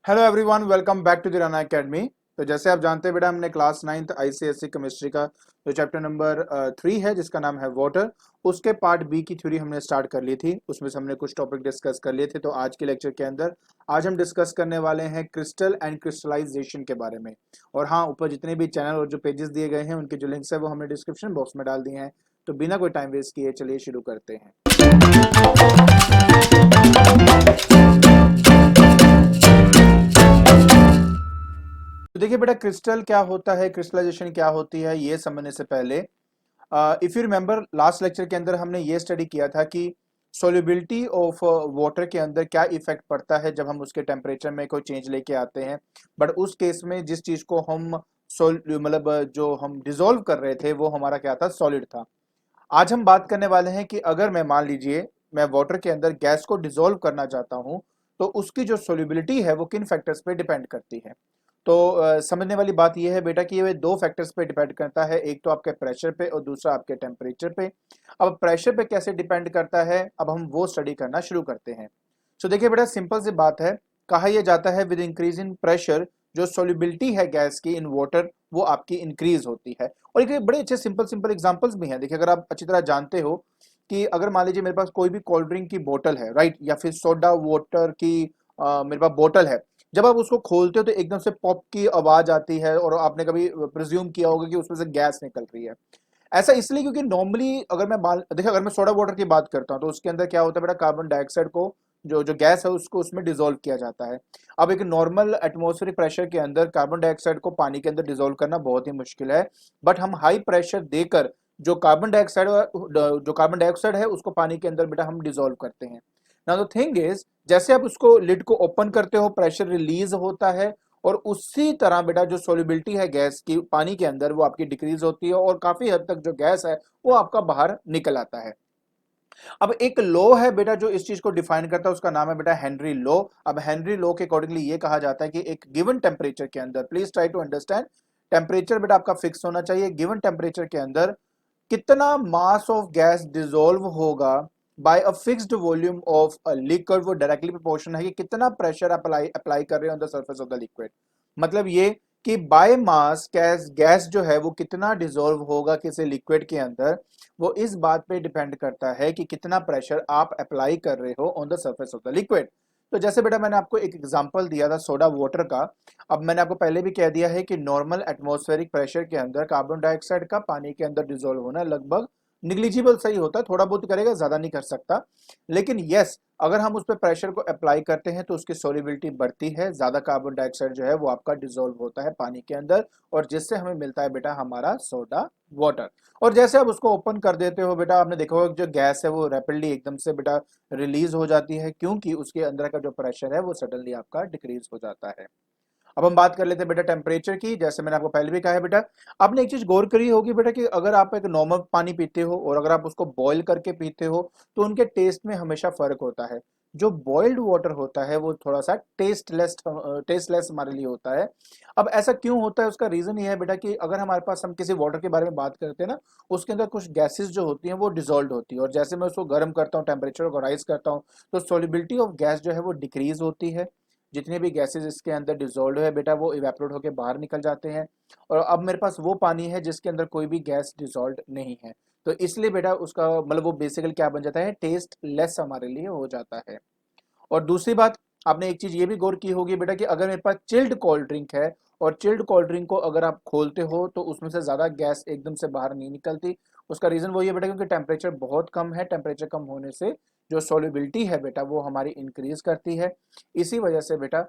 Hello everyone, welcome back to the Rana academy. तो जैसे आप जानते हैं बेटा, हमने क्लास 9th आईसीएसई केमिस्ट्री का जो चैप्टर नंबर 3 है जिसका नाम है वाटर, उसके पार्ट बी की थ्योरी हमने स्टार्ट कर ली थी। उसमें से हमने कुछ टॉपिक डिस्कस कर लिए थे। तो आज के लेक्चर के अंदर आज हम डिस्कस करने वाले हैं क्रिस्टल एंड क्रिस्टलाइजेशन के बारे में। और हाँ, ऊपर जितने भी चैनल और जो पेजेस दिए गए हैं उनके जो लिंक्स है वो हमने डिस्क्रिप्शन बॉक्स में डाल दिए हैं। तो बिना कोई टाइम वेस्ट किए चलिए शुरू करते हैं। तो देखिए बेटा, क्रिस्टल क्या होता है, क्रिस्टलाइजेशन क्या होती है, ये समझने से पहले if you remember last lecture के अंदर हमने ये स्टडी किया था कि सोल्युबिलिटी ऑफ वाटर के अंदर क्या इफेक्ट पड़ता है जब हम उसके टेम्परेचर में कोई चेंज लेके आते हैं। बट उस केस में जिस चीज को हम जो हम डिसॉल्व कर रहे थे वो हमारा क्या था, सॉलिड था। आज हम बात करने वाले हैं कि अगर मैं मान लीजिए मैं वाटर के अंदर गैस को डिसॉल्व करना चाहता हूं, तो उसकी जो सोल्युबिलिटी है वो किन फैक्टर्स पे डिपेंड करती है। तो समझने वाली बात यह है बेटा कि ये दो फैक्टर्स पे डिपेंड करता है, एक तो आपके प्रेशर पे और दूसरा आपके टेम्परेचर पे। अब प्रेशर पे कैसे डिपेंड करता है, अब हम वो स्टडी करना शुरू करते हैं। सो देखिए बेटा, सिंपल सी बात है, कहा यह जाता है विद इंक्रीज इन प्रेशर जो सोल्युबिलिटी है गैस की इन वाटर वो आपकी इंक्रीज होती है। और एक बड़े अच्छे सिंपल सिंपल एग्जांपल्स भी हैं। देखिए, अगर आप अच्छी तरह जानते हो कि अगर मान लीजिए मेरे पास कोई भी कोल्ड ड्रिंक की बोतल है, राइट, या फिर सोडा वाटर की मेरे पास बोतल है। जब आप उसको खोलते हो तो एकदम से पॉप की आवाज आती है और आपने कभी प्रिज्यूम किया होगा कि उसमें से गैस निकल रही है। ऐसा इसलिए क्योंकि नॉर्मली अगर मैं देखिए, अगर मैं सोडा वाटर की बात करता हूं तो उसके अंदर क्या होता है बेटा, कार्बन डाइऑक्साइड को जो जो गैस है उसको उसमें डिसॉल्व किया जाता है। अब एक नॉर्मल एटमॉस्फेरिक प्रेशर के अंदर कार्बन डाइऑक्साइड को पानी के अंदर डिसॉल्व करना बहुत ही मुश्किल है। बट हम हाई प्रेशर देकर जो कार्बन डाइऑक्साइड है उसको पानी के अंदर बेटा हम डिसॉल्व करते हैं। नाउ द थिंग इज, जैसे आप उसको लिड को ओपन करते हो प्रेशर रिलीज होता है, और उसी तरह बेटा जो सोल्युबिलिटी है गैस की पानी के अंदर वो आपकी डिक्रीज होती है और काफी हद तक जो गैस है वो आपका बाहर निकल आता है। अब एक लॉ है बेटा जो इस चीज को डिफाइन करता है, उसका नाम है बेटा हेनरी लॉ। अब हेनरी लॉ के अकॉर्डिंगली ये कहा जाता है कि एक गिवन टेम्परेचर के अंदर, please try to understand, temperature बेटा आपका फिक्स होना चाहिए। गिवन टेम्परेचर के अंदर कितना मास ऑफ गैस डिसॉल्व होगा by a fixed volume of a liquid, वो डायरेक्टली प्रोपोर्शनल है कि कितना प्रेशर अप्लाई अप्लाई कर रहे हो on the surface of the liquid. मतलब ये कि बाय मास गैस गैस जो है वो कितना डिसॉल्व होगा किसी लिक्विड के अंदर, वो इस बात पे डिपेंड करता है कि कितना प्रेशर आप अप्लाई कर रहे हो on the surface of the liquid. तो जैसे बेटा मैंने आपको एक एग्जांपल दिया था सोडा वाटर का। अब मैंने आपको पहले भी कह दिया है कि नॉर्मल एटमॉस्फेरिक प्रेशर के अंदर कार्बन डाइऑक्साइड का पानी के अंदर डिसॉल्व होना लगभग निग्लिजिबल सही होता है, थोड़ा बहुत करेगा, ज्यादा नहीं कर सकता। लेकिन यस, अगर हम उस पर प्रेशर को अप्लाई करते हैं तो उसकी सोलिबिलिटी बढ़ती है, ज्यादा कार्बन डाइऑक्साइड जो है वो आपका डिसॉल्व होता है पानी के अंदर, और जिससे हमें मिलता है बेटा हमारा सोडा वाटर। और जैसे आप उसको ओपन कर देते हो बेटा, आपने देखा होगा जो गैस है वो रैपिडली एकदम से बेटा रिलीज हो जाती है, क्योंकि उसके अंदर का जो प्रेशर है वो सडनली आपका डिक्रीज हो जाता है। अब हम बात कर लेते हैं बेटा टेम्परेचर की। जैसे मैंने आपको पहले भी कहा है बेटा, आपने एक चीज गौर करी होगी बेटा कि अगर आप एक नॉर्मल पानी पीते हो और अगर आप उसको बॉईल करके पीते हो तो उनके टेस्ट में हमेशा फर्क होता है। जो बॉइल्ड वाटर होता है वो थोड़ा सा टेस्टलेस हमारे लिए होता है। अब ऐसा क्यों होता है, उसका रीजन ये है बेटा कि अगर हमारे पास हम किसी वाटर के बारे में बात करते हैं ना, उसके अंदर कुछ गैसेस जो होती हैं वो डिसॉल्व होती है, और जैसे मैं उसको गर्म करता हूँ, टेम्परेचर को राइज करता हूँ, तो सोलिबिलिटी ऑफ गैस जो है वो डिक्रीज होती है। जितने भी गैसेस इसके अंदर डिसॉल्व है बेटा वो इवेपोरेट होकर बाहर निकल जाते हैं। और अब मेरे पास वो पानी है जिसके अंदर कोई भी गैस डिसॉल्व नहीं है। तो इसलिए बेटा उसका मतलब वो बेसिकली क्या बन जाता है, टेस्ट लेस हमारे लिए हो जाता है। और दूसरी बात, आपने एक चीज ये भी गौर की होगी बेटा कि अगर मेरे पास चिल्ड कोल्ड ड्रिंक है और चिल्ड कोल्ड ड्रिंक को अगर आप खोलते हो तो उसमें से ज्यादा गैस एकदम से बाहर नहीं निकलती। उसका रीजन वही है बेटा क्योंकि टेम्परेचर बहुत कम है। टेम्परेचर कम होने से जो सॉल्युबिलिटी है बेटा वो हमारी इंक्रीज करती है। इसी वजह से बेटा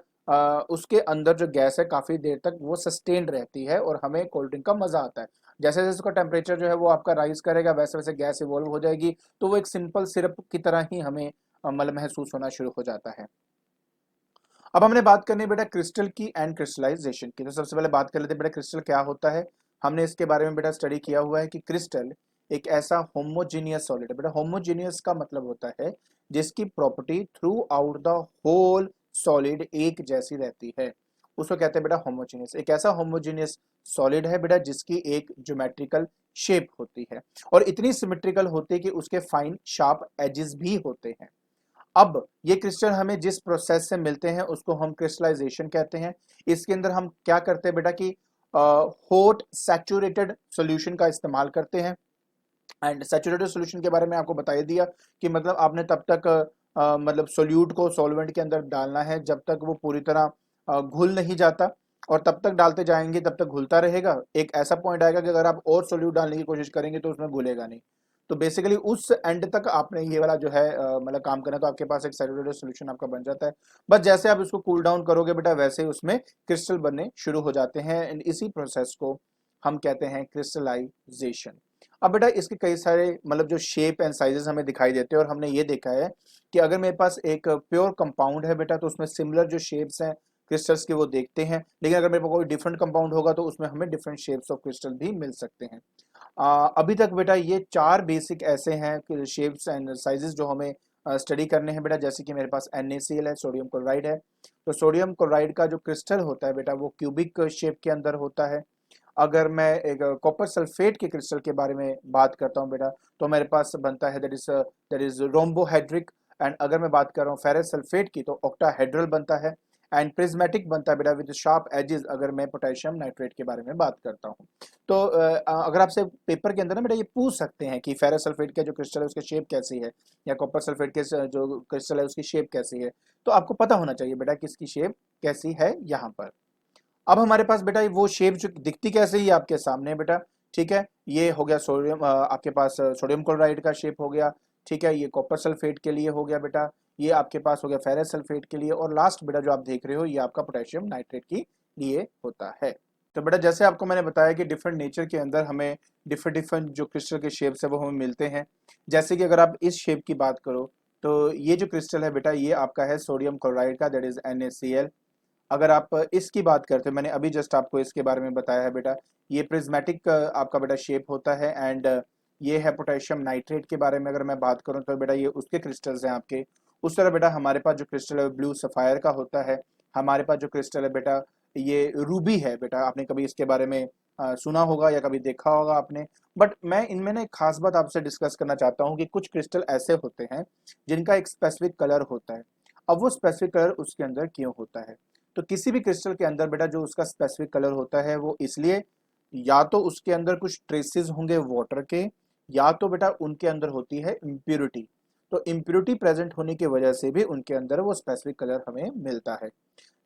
उसके अंदर जो गैस है काफी देर तक वो सस्टेन्ड रहती है और हमें कोल्ड ड्रिंक का मजा आता है। जैसे जैसे उसका टेम्परेचर जो है वो आपका राइज करेगा वैसे वैसे गैस इवॉल्व हो जाएगी, तो वो एक सिंपल सिरप की तरह ही हमें मतलब महसूस होना शुरू हो जाता है। अब हमने बात करनी है बेटा क्रिस्टल की एंड क्रिस्टलाइजेशन की। तो सबसे पहले बात कर लेते हैं बेटा क्रिस्टल क्या होता है। हमने इसके बारे में बेटा स्टडी किया हुआ है कि क्रिस्टल एक ऐसा होमोजीनियस सॉलिड है। बेटा होमोजीनियस का मतलब होता है जिसकी property throughout the whole solid एक जैसी रहती है, उसको कहते हैं बेटा होमोजीनियस। एक ऐसा होमोजीनियस सॉलिड है बेटा जिसकी एक ज्योमेट्रिकल शेप होती है और इतनी सिमेट्रिकल होती है कि उसके फाइन शार्प एजेस भी होते हैं। अब ये क्रिस्टल हमें जिस प्रोसेस से मिलते हैं उसको हम क्रिस्टलाइजेशन कहते हैं। इसके अंदर हम क्या करते हैं बेटा कि हॉट सैचुरेटेड सॉल्यूशन का इस्तेमाल करते हैं। एंड सैचुरेटेड सॉल्यूशन के बारे में आपको बता ही दिया कि मतलब आपने तब तक मतलब सोल्यूट को सॉल्वेंट के अंदर डालना है जब तक वो पूरी तरह घुल नहीं जाता, और तब तक डालते जाएंगे तब तक घुलता रहेगा। एक ऐसा पॉइंट आएगा कि अगर आप और सोल्यूट डालने की कोशिश करेंगे तो उसमें घुलेगा नहीं। तो बेसिकली उस एंड तक आपने ये वाला जो है मतलब काम करना, तो आपके पास एक सैचुरेटेड सॉल्यूशन आपका बन जाता है। बस जैसे आप इसको कूल डाउन करोगे बेटा वैसे ही उसमें क्रिस्टल बनने शुरू हो जाते हैं, एंड इसी प्रोसेस को हम कहते हैं क्रिस्टलाइजेशन। अब बेटा इसके कई सारे मतलब जो शेप एंड साइजेस हमें दिखाई देते हैं, और हमने ये देखा है कि अगर मेरे पास एक प्योर कंपाउंड है बेटा तो उसमें सिमिलर जो शेप्स हैं क्रिस्टल्स के वो देखते हैं, लेकिन अगर मेरे पास कोई डिफरेंट कंपाउंड होगा तो उसमें हमें डिफरेंट शेप्स ऑफ क्रिस्टल भी मिल सकते हैं। अभी तक बेटा ये 4 बेसिक ऐसे हैं शेप्स एंड साइजेस जो हमें स्टडी करने हैं बेटा। जैसे कि मेरे पास NaCl है, सोडियम क्लोराइड है। तो सोडियम क्लोराइड का जो क्रिस्टल होता है बेटा वो क्यूबिक शेप के अंदर होता है। अगर मैं एक कॉपर सल्फेट के क्रिस्टल के बारे में बात करता हूँ बेटा तो मेरे पास बनता है दैट इज रोम्बोहेड्रिक। एंड अगर मैं बात कर रहा हूँ फेरस सल्फेट की तो ऑक्टाहेड्रल बनता है। एंड प्रिज्मेटिक बनता है बेटा विद शार्प एजेस, अगर मैं पोटेशियम नाइट्रेट के बारे में बात करता हूँ। तो अगर आपसे पेपर के अंदर ना बेटा ये पूछ सकते हैं कि फेरस सल्फेट का जो क्रिस्टल है उसकी शेप कैसी है, या कॉपर सल्फेट के जो क्रिस्टल है उसकी शेप कैसी है, तो आपको पता होना चाहिए बेटा कि इसकी शेप कैसी है यहाँ पर। अब हमारे पास बेटा वो शेप जो दिखती कैसे ही आपके सामने है बेटा, ठीक है। ये हो गया सोडियम, आपके पास सोडियम क्लोराइड का शेप हो गया, ठीक है। ये कॉपर सल्फेट के लिए हो गया बेटा, ये आपके पास हो गया फेरस सल्फेट के लिए, और लास्ट बेटा जो आप देख रहे हो ये आपका पोटेशियम नाइट्रेट के लिए होता है। तो बेटा जैसे आपको मैंने बताया कि डिफरेंट नेचर के अंदर हमें डिफरेंट डिफरेंट जो क्रिस्टल के शेप्स है वो हमें मिलते हैं। जैसे कि अगर आप इस शेप की बात करो तो ये जो क्रिस्टल है बेटा ये आपका है सोडियम क्लोराइड का, दैट इज NaCl। अगर आप इसकी बात करते हैं, मैंने अभी जस्ट आपको इसके बारे में बताया है बेटा, ये प्रिज्मेटिक आपका बेटा शेप होता है। एंड ये है पोटेशियम नाइट्रेट के बारे में अगर मैं बात करूं तो बेटा ये उसके क्रिस्टल्स हैं आपके। उस तरह बेटा हमारे पास जो क्रिस्टल है ब्लू सफायर का होता है। हमारे पास जो क्रिस्टल है बेटा ये रूबी है बेटा, आपने कभी इसके बारे में सुना होगा या कभी देखा होगा आपने। बट मैं इनमें ना एक खास बात आपसे डिस्कस करना चाहता हूँ कि कुछ क्रिस्टल ऐसे होते हैं जिनका एक स्पेसिफिक कलर होता है। अब वो स्पेसिफिक कलर उसके अंदर क्यों होता है? तो किसी भी क्रिस्टल के अंदर बेटा जो उसका स्पेसिफिक कलर होता है वो इसलिए, या तो उसके अंदर कुछ ट्रेसेस होंगे वाटर के, या तो बेटा उनके अंदर होती है इम्प्योरिटी। तो इम्प्योरिटी प्रेजेंट होने की वजह से भी उनके अंदर वो स्पेसिफिक कलर हमें मिलता है।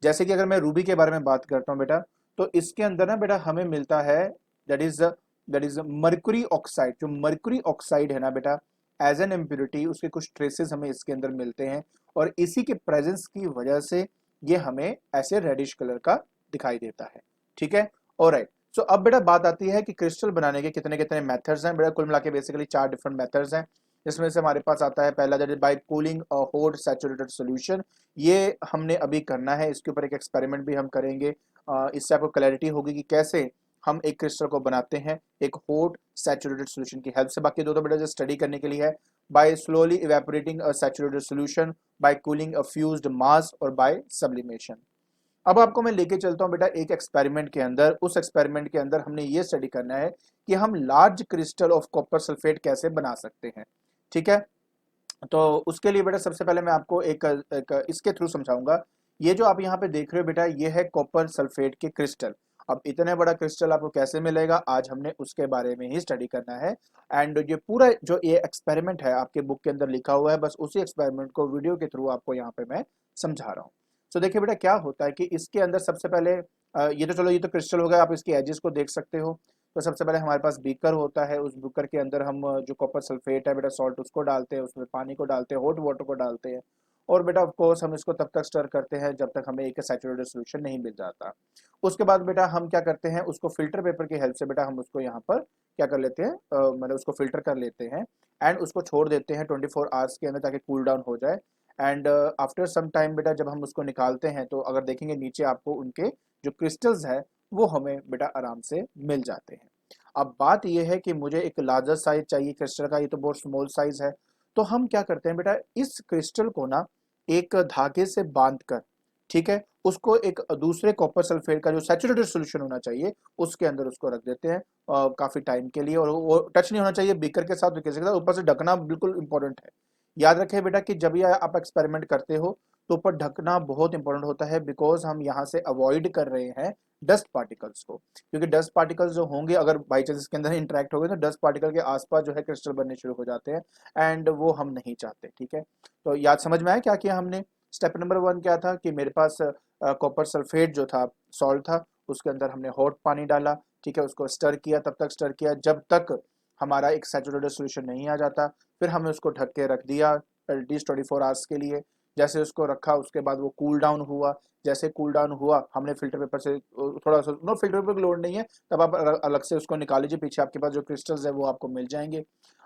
जैसे कि अगर मैं रूबी के बारे में बात करता हूँ बेटा तो इसके अंदर ना बेटा हमें मिलता है दैट इज मर्क्यूरी ऑक्साइड। जो मर्क्यूरी ऑक्साइड है ना बेटा एज एन इम्प्योरिटी उसके कुछ ट्रेसेस हमें इसके अंदर मिलते हैं, और इसी के प्रेजेंस की वजह से ये हमें ऐसे रेडिश कलर का दिखाई देता है, ठीक है। ऑलराइट, सो अब बेटा बात आती है कि क्रिस्टल बनाने के कितने कितने मेथड्स हैं बेटा। कुल मिला के बेसिकली 4 डिफरेंट मेथड्स हैं, जिसमें से हमारे पास आता है पहला that is by cooling a hot saturated solution. ये हमने अभी करना है, इसके ऊपर एक एक्सपेरिमेंट भी हम करेंगे। इससे आपको क्लैरिटी होगी कि कैसे हम एक क्रिस्टल को बनाते हैं एक हॉट सैचुरेटेड सॉल्यूशन की हेल्प से। बाकी दो तो बेटा जो स्टडी करने के लिए है, by slowly evaporating a saturated solution, by cooling a fused mass, और बाय सब्लिमेशन। अब आपको मैं लेके चलता हूं बेटा एक एक्सपेरिमेंट के अंदर। उस एक्सपेरिमेंट के अंदर हमने ये स्टडी करना है कि हम large crystal of copper sulphate कैसे बना सकते हैं, ठीक है। तो उसके लिए बेटा सबसे पहले मैं आपको एक इसके थ्रू समझाऊंगा। ये जो आप यहाँ पे देख रहे हो बेटा ये है कॉपर सल्फेट के क्रिस्टल। अब इतने बड़ा क्रिस्टल आपको कैसे मिलेगा, आज हमने उसके बारे में ही स्टडी करना है। एंड ये पूरा जो ये एक्सपेरिमेंट है आपके बुक के अंदर लिखा हुआ है, बस उसी एक्सपेरिमेंट को वीडियो के थ्रू आपको यहाँ पे मैं समझा रहा हूँ। तो देखिए बेटा क्या होता है कि इसके अंदर सबसे पहले ये तो चलो ये तो क्रिस्टल हो गया, आप इसके एजेस को देख सकते हो। तो सबसे पहले हमारे पास बीकर होता है, उस बीकर के अंदर हम जो कॉपर सल्फेट है बेटा सॉल्ट उसको डालते हैं, उसमें पानी को डालते हैं, हॉट वाटर को डालते हैं, और बेटा ऑफ कोर्स हम इसको तब तक स्टर करते हैं जब तक हमें एक सैचुरेटेड सॉल्यूशन नहीं मिल जाता। उसके बाद बेटा हम क्या करते हैं, उसको फिल्टर पेपर की हेल्प से बेटा हम उसको यहाँ पर क्या कर लेते हैं, मतलब उसको फिल्टर कर लेते हैं, एंड उसको छोड़ देते हैं 24 आवर्स के अंदर ताकि कूल डाउन हो जाए। एंड आफ्टर सम टाइम बेटा जब हम उसको निकालते हैं तो अगर देखेंगे नीचे आपको उनके जो क्रिस्टल्स है वो हमें बेटा आराम से मिल जाते हैं। अब बात यह है कि मुझे एक लार्जर साइज चाहिए क्रिस्टल का, ये तो बहुत स्मॉल साइज है। तो हम क्या करते हैं बेटा इस क्रिस्टल को ना एक धागे से बांध कर, ठीक है, उसको एक दूसरे कॉपर सल्फेट का जो सैचुरेटेड सॉल्यूशन होना चाहिए उसके अंदर उसको रख देते हैं काफी टाइम के लिए। और वो टच नहीं होना चाहिए बीकर के साथ, किसी के साथ ऊपर से ढकना बिल्कुल इंपॉर्टेंट है। याद रखें बेटा कि जब ये आप एक्सपेरिमेंट करते हो तो ऊपर ढकना बहुत इंपॉर्टेंट होता है, बिकॉज हम यहाँ से अवॉइड कर रहे हैं डस्ट पार्टिकल्स को, क्योंकि डस्ट पार्टिकल्स जो होंगे अगर बाई चांस इसके अंदर इंटरेक्ट हो गए तो डस्ट पार्टिकल के आसपास जो है क्रिस्टल बनने शुरू हो जाते हैं, एंड वो हम नहीं चाहते। ठीक है, तो याद समझ में आया क्या किया हमने। स्टेप नंबर 1 क्या था कि मेरे पास कॉपर सल्फेट जो था सॉल्ट था, उसके अंदर हमने हॉट पानी डाला। ठीक है, उसको स्टर किया, तब तक स्टर किया जब तक हमारा एक सैचुरेटेड सॉल्यूशन नहीं आ जाता। फिर हमने उसको ढक के रख दिया एटलीस्ट 24 आवर्स के लिए। जैसे उसको रखा उसके बाद वो कूल डाउन हुआ। जैसे कूल डाउन हुआ हमने फिल्टर पेपर से थोड़ा सा, नो फिल्टर पेपर की लोड नहीं है, तब आप अलग से उसको निकाल लीजिए, पीछे आपके पास जो क्रिस्टल्स है वो आपको मिल जाएंगे।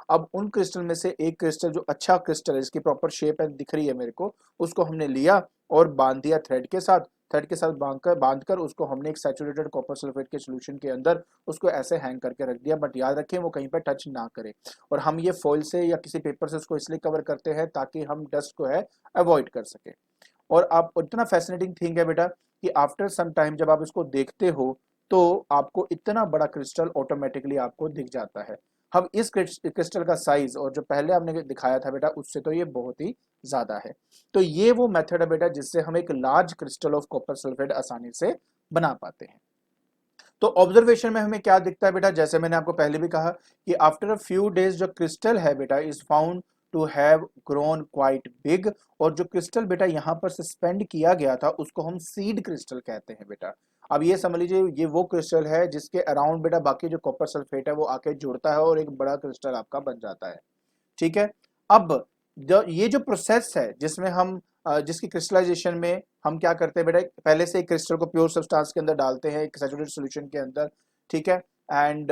अब उन क्रिस्टल में से एक क्रिस्टल जो अच्छा क्रिस्टल है, जिसकी प्रॉपर शेप है दिख रही है मेरे को, उसको हमने लिया और बांध दिया थ्रेड के साथ। थ्रेड के साथ बांधकर उसको हमने एक सैचुरेटेड कॉपर सल्फेट के सोल्यूशन के अंदर उसको ऐसे हैंग करके रख दिया, बट याद रखें वो कहीं पर टच ना करे। और हम ये फॉइल से या किसी पेपर से उसको इसलिए कवर करते हैं ताकि हम डस्ट को है अवॉइड कर सके। और आप इतना फैसिनेटिंग थिंग है बेटा कि आफ्टर सम टाइम जब आप इसको देखते हो तो आपको इतना बड़ा क्रिस्टल ऑटोमेटिकली आपको दिख जाता है। हम इस क्रिस्टल का साइज और जो पहले हमने दिखाया था बेटा उससे तो ये बहुत ही ज्यादा है। तो ये वो मेथड है बेटा जिससे हम एक large crystal of copper sulphate आसानी से बना पाते हैं। तो ऑब्जर्वेशन में हमें क्या दिखता है बेटा, जैसे मैंने आपको पहले भी कहा कि आफ्टर अ फ्यू डेज जो क्रिस्टल है बेटा is found to have grown quite big. और जो क्रिस्टल बेटा यहाँ पर सस्पेंड किया गया था उसको हम सीड क्रिस्टल कहते हैं बेटा। अब ये समझ लीजिए ये वो क्रिस्टल है जिसके अराउंड बेटा बाकी जो कॉपर सल्फेट है वो आके जुड़ता है और एक बड़ा क्रिस्टल आपका बन जाता है। ठीक है, अब ये जो प्रोसेस है जिसमें हम जिसकी क्रिस्टलाइजेशन में हम क्या करते हैं बेटा, पहले से एक क्रिस्टल को प्योर सब्सटेंस के अंदर डालते हैं एक सैचुरेटेड सॉल्यूशन के अंदर। ठीक है, एंड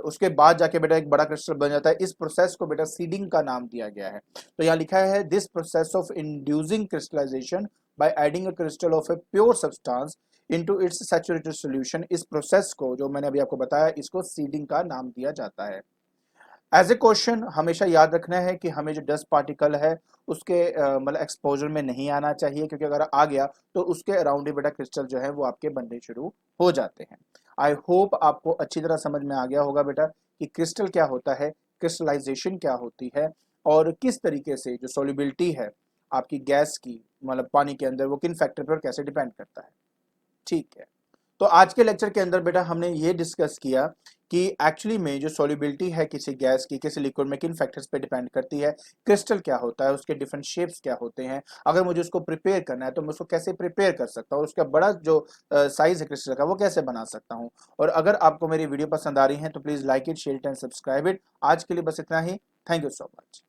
उसके बाद जाके बेटा एक बड़ा क्रिस्टल बन जाता है। इस प्रोसेस को बेटा सीडिंग का नाम दिया गया है। तो यहाँ लिखा है this process of inducing crystallisation by adding a crystal of a pure substance into its saturated solution, इस प्रोसेस को जो मैंने अभी आपको बताया इसको सीडिंग का नाम दिया जाता है। एज ए क्वेश्चन हमेशा याद रखना है कि हमें जो डस्ट पार्टिकल है उसके मतलब एक्सपोजर में नहीं आना चाहिए, क्योंकि अगर आ गया तो उसके अराउंड ही बेटा क्रिस्टल जो है वो आपके बनने शुरू हो जाते हैं। आई होप आपको अच्छी तरह समझ में आ गया होगा बेटा कि क्रिस्टल क्या होता है, क्रिस्टलाइजेशन क्या होती है, और किस तरीके से जो सॉल्युबिलिटी है आपकी गैस की मतलब पानी के अंदर वो किन फैक्टर पर कैसे डिपेंड करता है। ठीक है, तो आज के लेक्चर के अंदर बेटा हमने ये डिस्कस किया कि एक्चुअली में जो सॉल्युबिलिटी है किसी गैस की किसी लिक्विड में किन फैक्टर्स पे डिपेंड करती है, क्रिस्टल क्या होता है, उसके डिफरेंट शेप्स क्या होते हैं, अगर मुझे उसको प्रिपेयर करना है तो मैं उसको कैसे प्रिपेयर कर सकता हूँ, उसका बड़ा जो साइज है क्रिस्टल का वो कैसे बना सकता हूँ। और अगर आपको मेरी वीडियो पसंद आ रही है तो please like it, share it and subscribe it. आज के लिए बस इतना ही। Thank you so much.